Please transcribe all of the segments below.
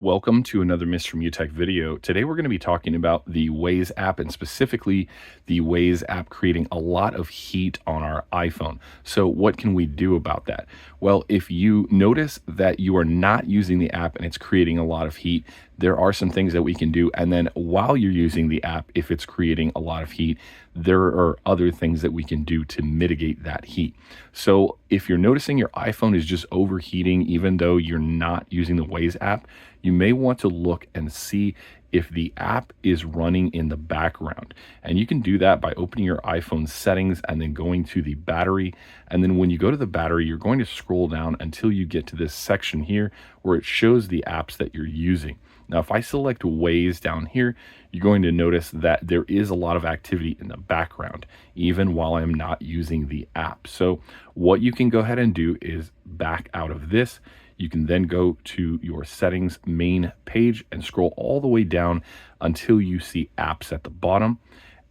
Welcome to another Miss from UTech video. Today we're going to be talking about the Waze app and specifically the Waze app creating a lot of heat on our iPhone. So what can we do about that? Well, if you notice that you are not using the app and it's creating a lot of heat, there are some things that we can do. And then while you're using the app, if it's creating a lot of heat, there are other things that we can do to mitigate that heat. So if you're noticing your iPhone is just overheating, even though you're not using the Waze app, you may want to look and see if the app is running in the background. And you can do that by opening your iPhone settings and then going to the battery. And then when you go to the battery, you're going to scroll down until you get to this section here where it shows the apps that you're using. Now, if I select Waze down here, you're going to notice that there is a lot of activity in the background, even while I'm not using the app. So what you can go ahead and do is back out of this. You can then go to your settings main page and scroll all the way down until you see apps at the bottom.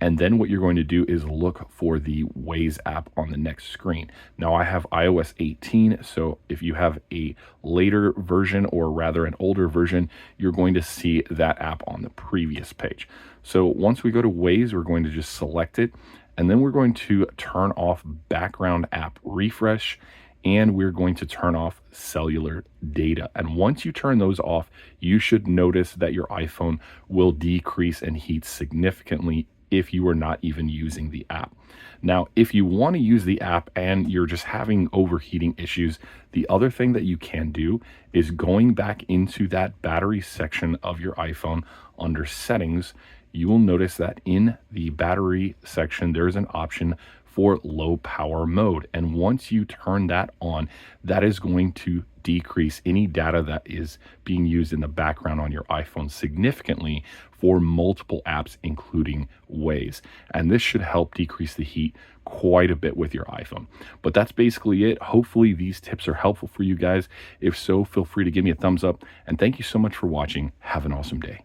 And then what you're going to do is look for the Waze app on the next screen. Now I have iOS 18, so if you have a later version or rather an older version, you're going to see that app on the previous page. So once we go to Waze, we're going to just select it, and then we're going to turn off background app refresh, and we're going to turn off cellular data. And once you turn those off, you should notice that your iPhone will decrease in heat significantly if you are not even using the app. Now, if you want to use the app and you're just having overheating issues, the other thing that you can do is going back into that battery section of your iPhone under settings. You will notice that in the battery section, there's an option for low power mode. And once you turn that on, that is going to decrease any data that is being used in the background on your iPhone significantly for multiple apps, including Waze. And this should help decrease the heat quite a bit with your iPhone. But that's basically it. Hopefully these tips are helpful for you guys. If so, feel free to give me a thumbs up. And thank you so much for watching. Have an awesome day.